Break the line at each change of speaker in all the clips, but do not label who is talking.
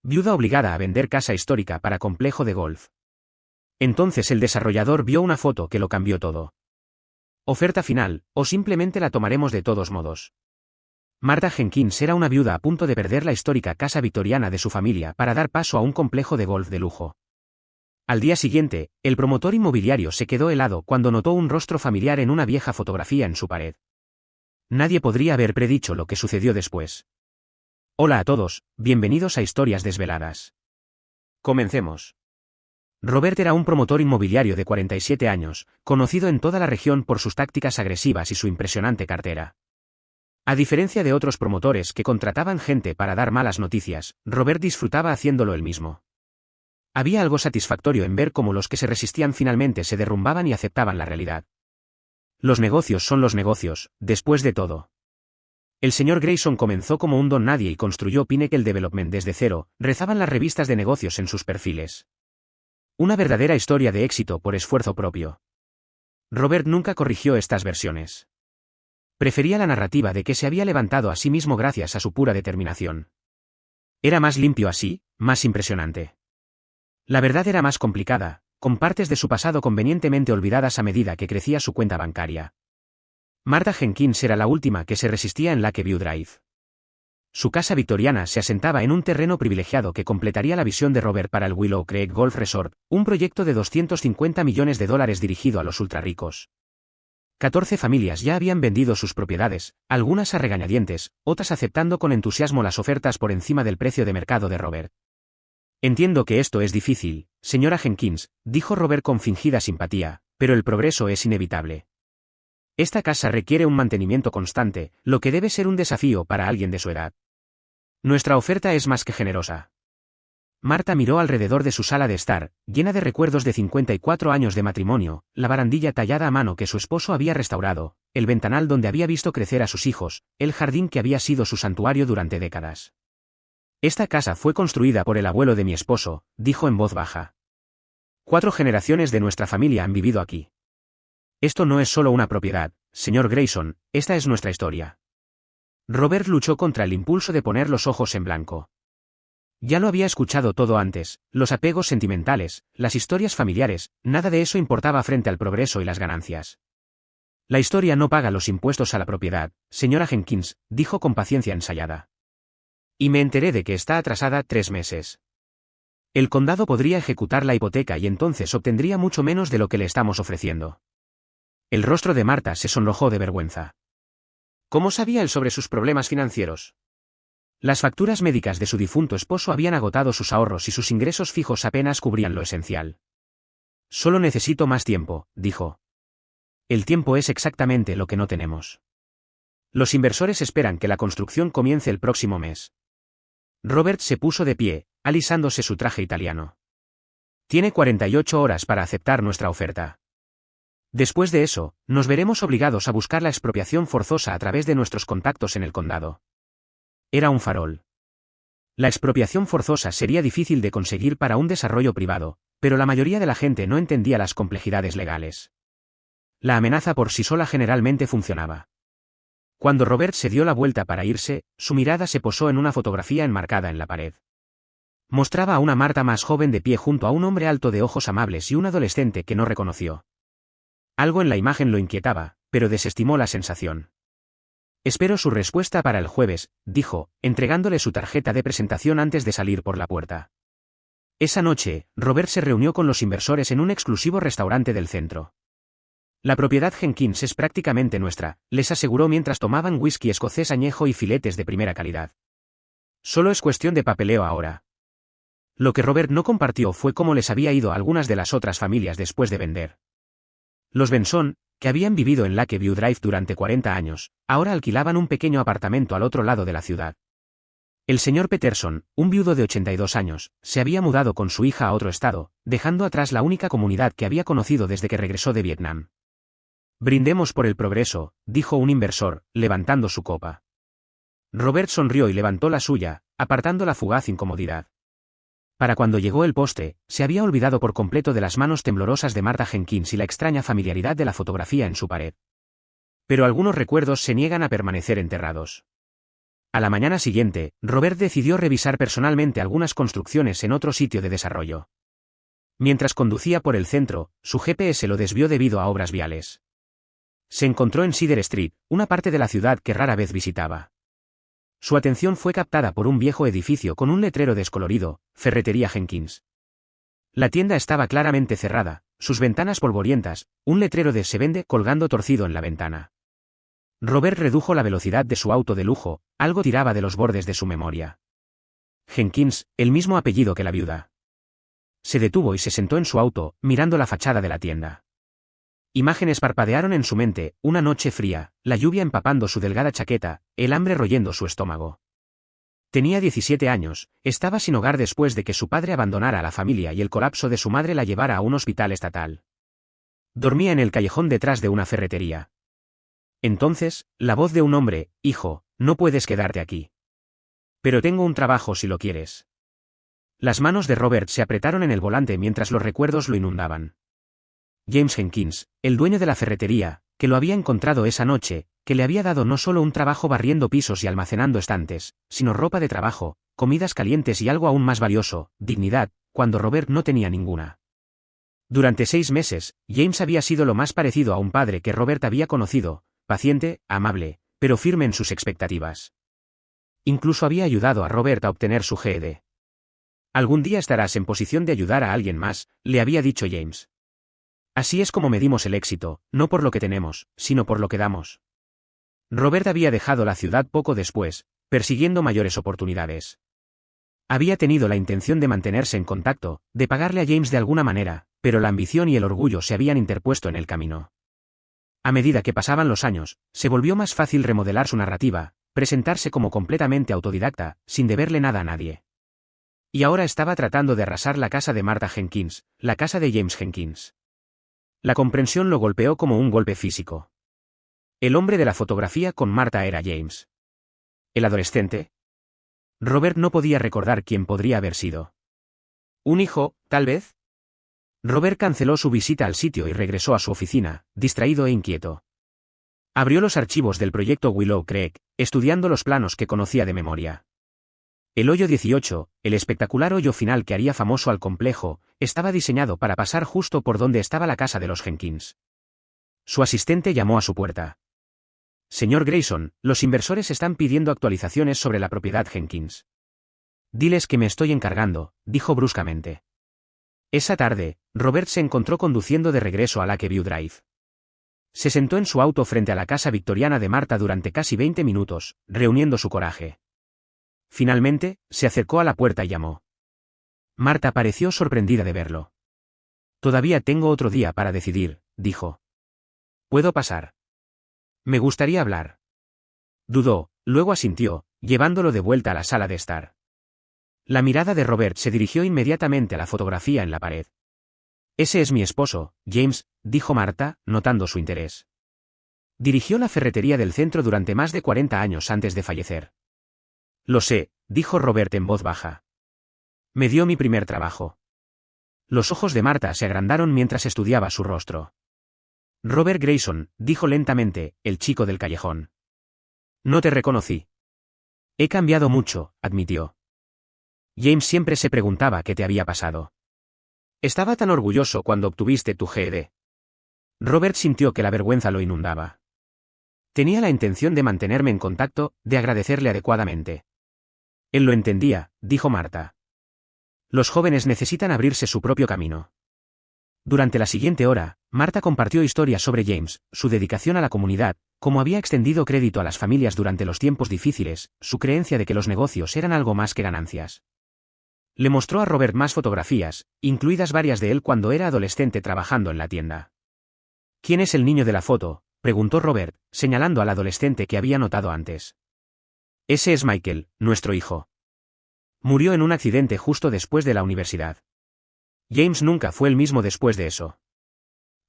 viuda obligada a vender casa histórica para complejo de golf. Entonces el desarrollador vio una foto que lo cambió todo. Oferta final, o simplemente la tomaremos de todos modos. Martha Jenkins era una viuda a punto de perder la histórica casa victoriana de su familia para dar paso a un complejo de golf de lujo. Al día siguiente, el promotor inmobiliario se quedó helado cuando notó un rostro familiar en una vieja fotografía en su pared. Nadie podría haber predicho lo que sucedió después. Hola a todos, bienvenidos a Historias Desveladas. Comencemos. Robert era un promotor inmobiliario de 47 años, conocido en toda la región por sus tácticas agresivas y su impresionante cartera. A diferencia de otros promotores que contrataban gente para dar malas noticias, Robert disfrutaba haciéndolo él mismo. Había algo satisfactorio en ver cómo los que se resistían finalmente se derrumbaban y aceptaban la realidad. Los negocios son los negocios, después de todo. El señor Grayson comenzó como un don nadie y construyó Pinnacle Development desde cero, rezaban las revistas de negocios en sus perfiles. Una verdadera historia de éxito por esfuerzo propio. Robert nunca corrigió estas versiones. Prefería la narrativa de que se había levantado a sí mismo gracias a su pura determinación. Era más limpio así, más impresionante. La verdad era más complicada, con partes de su pasado convenientemente olvidadas a medida que crecía su cuenta bancaria. Martha Jenkins era la última que se resistía en Lakeview Drive. Su casa victoriana se asentaba en un terreno privilegiado que completaría la visión de Robert para el Willow Creek Golf Resort, un proyecto de $250 millones dirigido a los ultrarricos. 14 familias ya habían vendido sus propiedades, algunas a regañadientes, otras aceptando con entusiasmo las ofertas por encima del precio de mercado de Robert. Entiendo que esto es difícil, señora Jenkins, dijo Robert con fingida simpatía, pero el progreso es inevitable. Esta casa requiere un mantenimiento constante, lo que debe ser un desafío para alguien de su edad. Nuestra oferta es más que generosa. Martha miró alrededor de su sala de estar, llena de recuerdos de 54 años de matrimonio, la barandilla tallada a mano que su esposo había restaurado, el ventanal donde había visto crecer a sus hijos, el jardín que había sido su santuario durante décadas. Esta casa fue construida por el abuelo de mi esposo, dijo en voz baja. 4 generaciones de nuestra familia han vivido aquí. Esto no es solo una propiedad, señor Grayson, esta es nuestra historia. Robert luchó contra el impulso de poner los ojos en blanco. Ya lo había escuchado todo antes, los apegos sentimentales, las historias familiares, nada de eso importaba frente al progreso y las ganancias. La historia no paga los impuestos a la propiedad, señora Jenkins, dijo con paciencia ensayada. Y me enteré de que está atrasada 3 meses. El condado podría ejecutar la hipoteca y entonces obtendría mucho menos de lo que le estamos ofreciendo. El rostro de Martha se sonrojó de vergüenza. ¿Cómo sabía él sobre sus problemas financieros? Las facturas médicas de su difunto esposo habían agotado sus ahorros y sus ingresos fijos apenas cubrían lo esencial. Solo necesito más tiempo, dijo. El tiempo es exactamente lo que no tenemos. Los inversores esperan que la construcción comience el próximo mes. Robert se puso de pie, alisándose su traje italiano. Tiene 48 horas para aceptar nuestra oferta. Después de eso, nos veremos obligados a buscar la expropiación forzosa a través de nuestros contactos en el condado. Era un farol. La expropiación forzosa sería difícil de conseguir para un desarrollo privado, pero la mayoría de la gente no entendía las complejidades legales. La amenaza por sí sola generalmente funcionaba. Cuando Robert se dio la vuelta para irse, su mirada se posó en una fotografía enmarcada en la pared. Mostraba a una Martha más joven de pie junto a un hombre alto de ojos amables y un adolescente que no reconoció. Algo en la imagen lo inquietaba, pero desestimó la sensación. Espero su respuesta para el jueves, dijo, entregándole su tarjeta de presentación antes de salir por la puerta. Esa noche, Robert se reunió con los inversores en un exclusivo restaurante del centro. La propiedad Jenkins es prácticamente nuestra, les aseguró mientras tomaban whisky escocés añejo y filetes de primera calidad. Solo es cuestión de papeleo ahora. Lo que Robert no compartió fue cómo les había ido a algunas de las otras familias después de vender. Los Benson, que habían vivido en Lakeview Drive durante 40 años, ahora alquilaban un pequeño apartamento al otro lado de la ciudad. El señor Peterson, un viudo de 82 años, se había mudado con su hija a otro estado, dejando atrás la única comunidad que había conocido desde que regresó de Vietnam. Brindemos por el progreso, dijo un inversor, levantando su copa. Robert sonrió y levantó la suya, apartando la fugaz incomodidad. Para cuando llegó el postre, se había olvidado por completo de las manos temblorosas de Martha Jenkins y la extraña familiaridad de la fotografía en su pared. Pero algunos recuerdos se niegan a permanecer enterrados. A la mañana siguiente, Robert decidió revisar personalmente algunas construcciones en otro sitio de desarrollo. Mientras conducía por el centro, su GPS lo desvió debido a obras viales. Se encontró en Cedar Street, una parte de la ciudad que rara vez visitaba. Su atención fue captada por un viejo edificio con un letrero descolorido, Ferretería Jenkins. La tienda estaba claramente cerrada, sus ventanas polvorientas, un letrero de "se vende" colgando torcido en la ventana. Robert redujo la velocidad de su auto de lujo, algo tiraba de los bordes de su memoria. Jenkins, el mismo apellido que la viuda. Se detuvo y se sentó en su auto, mirando la fachada de la tienda. Imágenes parpadearon en su mente, una noche fría, la lluvia empapando su delgada chaqueta, el hambre royendo su estómago. Tenía 17 años, estaba sin hogar después de que su padre abandonara a la familia y el colapso de su madre la llevara a un hospital estatal. Dormía en el callejón detrás de una ferretería. Entonces, la voz de un hombre: "Hijo, no puedes quedarte aquí. Pero tengo un trabajo si lo quieres". Las manos de Robert se apretaron en el volante mientras los recuerdos lo inundaban. James Jenkins, el dueño de la ferretería, que lo había encontrado esa noche, que le había dado no solo un trabajo barriendo pisos y almacenando estantes, sino ropa de trabajo, comidas calientes y algo aún más valioso, dignidad, cuando Robert no tenía ninguna. Durante 6 meses, James había sido lo más parecido a un padre que Robert había conocido, paciente, amable, pero firme en sus expectativas. Incluso había ayudado a Robert a obtener su GED. Algún día estarás en posición de ayudar a alguien más, le había dicho James. Así es como medimos el éxito, no por lo que tenemos, sino por lo que damos. Robert había dejado la ciudad poco después, persiguiendo mayores oportunidades. Había tenido la intención de mantenerse en contacto, de pagarle a James de alguna manera, pero la ambición y el orgullo se habían interpuesto en el camino. A medida que pasaban los años, se volvió más fácil remodelar su narrativa, presentarse como completamente autodidacta, sin deberle nada a nadie. Y ahora estaba tratando de arrasar la casa de Martha Jenkins, la casa de James Jenkins. La comprensión lo golpeó como un golpe físico. El hombre de la fotografía con Martha era James. ¿El adolescente? Robert no podía recordar quién podría haber sido. ¿Un hijo, tal vez? Robert canceló su visita al sitio y regresó a su oficina, distraído e inquieto. Abrió los archivos del proyecto Willow Creek, estudiando los planos que conocía de memoria. El hoyo 18, el espectacular hoyo final que haría famoso al complejo, estaba diseñado para pasar justo por donde estaba la casa de los Jenkins. Su asistente llamó a su puerta. «Señor Grayson, los inversores están pidiendo actualizaciones sobre la propiedad Jenkins». «Diles que me estoy encargando», dijo bruscamente. Esa tarde, Robert se encontró conduciendo de regreso a Lakeview Drive. Se sentó en su auto frente a la casa victoriana de Martha durante casi 20 minutos, reuniendo su coraje. Finalmente, se acercó a la puerta y llamó. Martha pareció sorprendida de verlo. «Todavía tengo otro día para decidir», dijo. «¿Puedo pasar? Me gustaría hablar». Dudó, luego asintió, llevándolo de vuelta a la sala de estar. La mirada de Robert se dirigió inmediatamente a la fotografía en la pared. «Ese es mi esposo, James», dijo Martha, notando su interés. Dirigió la ferretería del centro durante más de 40 años antes de fallecer. «Lo sé», dijo Robert en voz baja. «Me dio mi primer trabajo». Los ojos de Martha se agrandaron mientras estudiaba su rostro. «Robert Grayson», dijo lentamente, el chico del callejón. «No te reconocí». «He cambiado mucho», admitió. James siempre se preguntaba qué te había pasado. «Estaba tan orgulloso cuando obtuviste tu GED». Robert sintió que la vergüenza lo inundaba. Tenía la intención de mantenerme en contacto, de agradecerle adecuadamente. Él lo entendía, dijo Martha. Los jóvenes necesitan abrirse su propio camino. Durante la siguiente hora, Martha compartió historias sobre James, su dedicación a la comunidad, cómo había extendido crédito a las familias durante los tiempos difíciles, su creencia de que los negocios eran algo más que ganancias. Le mostró a Robert más fotografías, incluidas varias de él cuando era adolescente trabajando en la tienda. ¿Quién es el niño de la foto?, preguntó Robert, señalando al adolescente que había notado antes. Ese es Michael, nuestro hijo. Murió en un accidente justo después de la universidad. James nunca fue el mismo después de eso.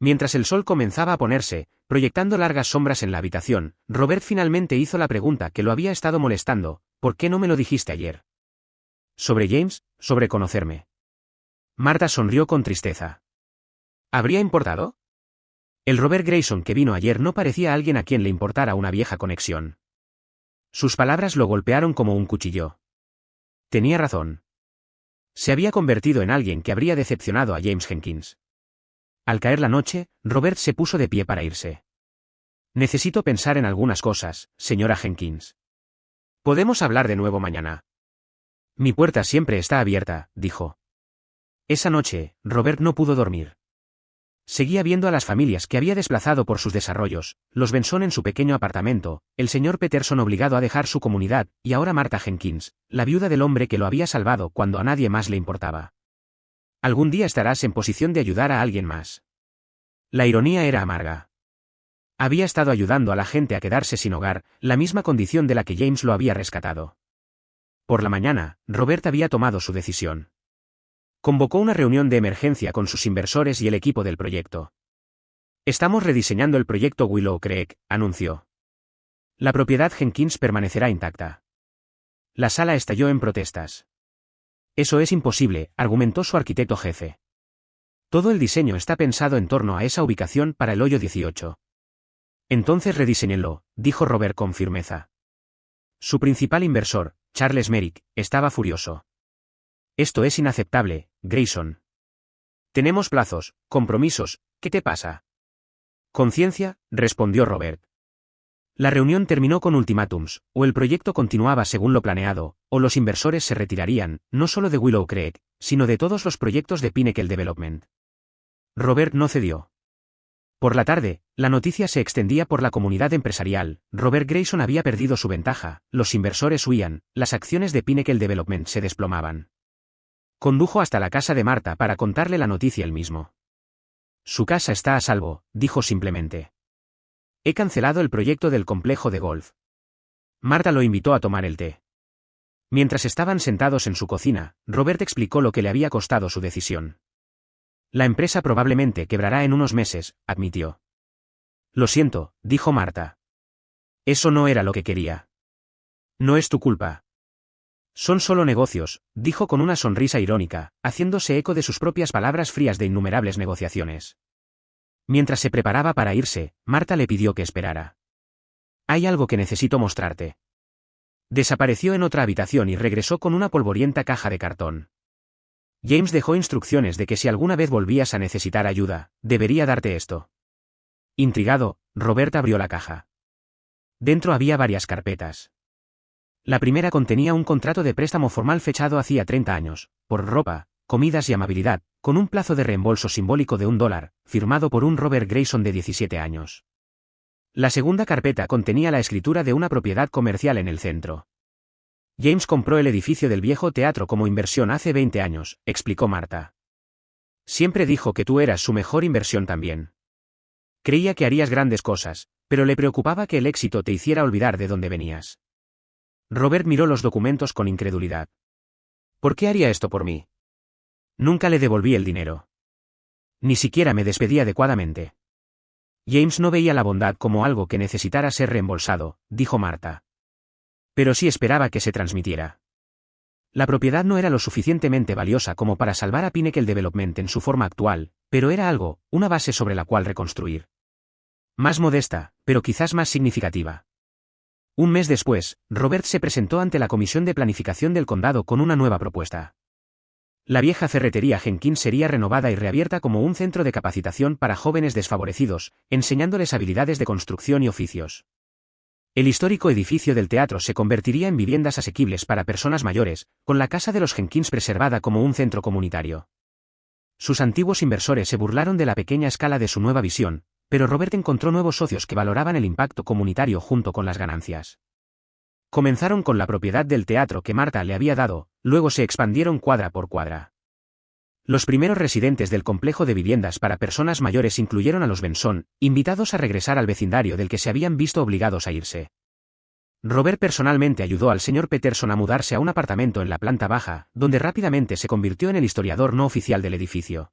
Mientras el sol comenzaba a ponerse, proyectando largas sombras en la habitación, Robert finalmente hizo la pregunta que lo había estado molestando: ¿por qué no me lo dijiste ayer? ¿Sobre James? ¿Sobre conocerme? Martha sonrió con tristeza. ¿Habría importado? El Robert Grayson que vino ayer no parecía alguien a quien le importara una vieja conexión. Sus palabras lo golpearon como un cuchillo. Tenía razón. Se había convertido en alguien que habría decepcionado a James Jenkins. Al caer la noche, Robert se puso de pie para irse. Necesito pensar en algunas cosas, señora Jenkins. Podemos hablar de nuevo mañana. Mi puerta siempre está abierta, dijo. Esa noche, Robert no pudo dormir. Seguía viendo a las familias que había desplazado por sus desarrollos, los Benson en su pequeño apartamento, el señor Peterson obligado a dejar su comunidad, y ahora Martha Jenkins, la viuda del hombre que lo había salvado cuando a nadie más le importaba. Algún día estarás en posición de ayudar a alguien más. La ironía era amarga. Había estado ayudando a la gente a quedarse sin hogar, la misma condición de la que James lo había rescatado. Por la mañana, Robert había tomado su decisión. Convocó una reunión de emergencia con sus inversores y el equipo del proyecto. Estamos rediseñando el proyecto Willow Creek, anunció. La propiedad Jenkins permanecerá intacta. La sala estalló en protestas. Eso es imposible, argumentó su arquitecto jefe. Todo el diseño está pensado en torno a esa ubicación para el hoyo 18. Entonces rediseñenlo, dijo Robert con firmeza. Su principal inversor, Charles Merrick, estaba furioso. Esto es inaceptable, Grayson. Tenemos plazos, compromisos, ¿qué te pasa? Conciencia, respondió Robert. La reunión terminó con ultimátums, o el proyecto continuaba según lo planeado, o los inversores se retirarían, no solo de Willow Creek, sino de todos los proyectos de Pinnacle Development. Robert no cedió. Por la tarde, la noticia se extendía por la comunidad empresarial. Robert Grayson había perdido su ventaja, los inversores huían, las acciones de Pinnacle Development se desplomaban. Condujo hasta la casa de Martha para contarle la noticia él mismo. Su casa está a salvo, dijo simplemente. He cancelado el proyecto del complejo de golf. Martha lo invitó a tomar el té. Mientras estaban sentados en su cocina, Robert explicó lo que le había costado su decisión. La empresa probablemente quebrará en unos meses, admitió. Lo siento, dijo Martha. Eso no era lo que quería. No es tu culpa. Son solo negocios, dijo con una sonrisa irónica, haciéndose eco de sus propias palabras frías de innumerables negociaciones. Mientras se preparaba para irse, Martha le pidió que esperara. Hay algo que necesito mostrarte. Desapareció en otra habitación y regresó con una polvorienta caja de cartón. James dejó instrucciones de que si alguna vez volvías a necesitar ayuda, debería darte esto. Intrigado, Robert abrió la caja. Dentro había varias carpetas. La primera contenía un contrato de préstamo formal fechado hacía 30 años, por ropa, comidas y amabilidad, con un plazo de reembolso simbólico de $1, firmado por un Robert Grayson de 17 años. La segunda carpeta contenía la escritura de una propiedad comercial en el centro. James compró el edificio del viejo teatro como inversión hace 20 años, explicó Martha. Siempre dijo que tú eras su mejor inversión también. Creía que harías grandes cosas, pero le preocupaba que el éxito te hiciera olvidar de dónde venías. Robert miró los documentos con incredulidad. ¿Por qué haría esto por mí? Nunca le devolví el dinero. Ni siquiera me despedí adecuadamente. James no veía la bondad como algo que necesitara ser reembolsado, dijo Martha. Pero sí esperaba que se transmitiera. La propiedad no era lo suficientemente valiosa como para salvar a Pinnacle Development en su forma actual, pero era algo, una base sobre la cual reconstruir. Más modesta, pero quizás más significativa. Un mes después, Robert se presentó ante la Comisión de Planificación del Condado con una nueva propuesta. La vieja ferretería Jenkins sería renovada y reabierta como un centro de capacitación para jóvenes desfavorecidos, enseñándoles habilidades de construcción y oficios. El histórico edificio del teatro se convertiría en viviendas asequibles para personas mayores, con la casa de los Jenkins preservada como un centro comunitario. Sus antiguos inversores se burlaron de la pequeña escala de su nueva visión, pero Robert encontró nuevos socios que valoraban el impacto comunitario junto con las ganancias. Comenzaron con la propiedad del teatro que Martha le había dado, luego se expandieron cuadra por cuadra. Los primeros residentes del complejo de viviendas para personas mayores incluyeron a los Benson, invitados a regresar al vecindario del que se habían visto obligados a irse. Robert personalmente ayudó al señor Peterson a mudarse a un apartamento en la planta baja, donde rápidamente se convirtió en el historiador no oficial del edificio.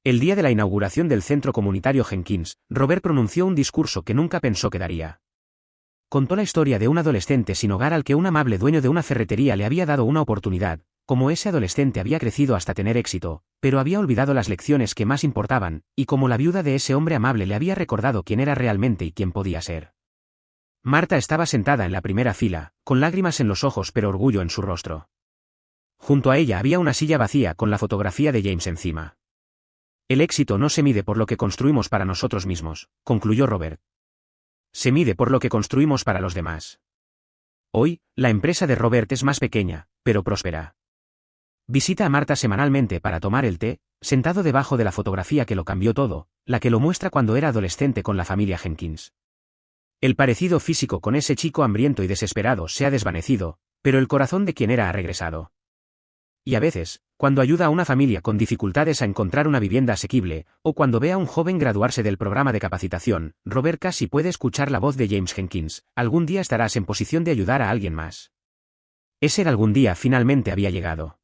El día de la inauguración del centro comunitario Jenkins, Robert pronunció un discurso que nunca pensó que daría. Contó la historia de un adolescente sin hogar al que un amable dueño de una ferretería le había dado una oportunidad, como ese adolescente había crecido hasta tener éxito, pero había olvidado las lecciones que más importaban, y como la viuda de ese hombre amable le había recordado quién era realmente y quién podía ser. Marta estaba sentada en la primera fila, con lágrimas en los ojos pero orgullo en su rostro. Junto a ella había una silla vacía con la fotografía de James encima. El éxito no se mide por lo que construimos para nosotros mismos, concluyó Robert. Se mide por lo que construimos para los demás. Hoy, la empresa de Robert es más pequeña, pero próspera. Visita a Marta semanalmente para tomar el té, sentado debajo de la fotografía que lo cambió todo, la que lo muestra cuando era adolescente con la familia Jenkins. El parecido físico con ese chico hambriento y desesperado se ha desvanecido, pero el corazón de quien era ha regresado. Y a veces, cuando ayuda a una familia con dificultades a encontrar una vivienda asequible, o cuando ve a un joven graduarse del programa de capacitación, Robert casi puede escuchar la voz de James Jenkins: algún día estarás en posición de ayudar a alguien más. Ese algún día finalmente había llegado.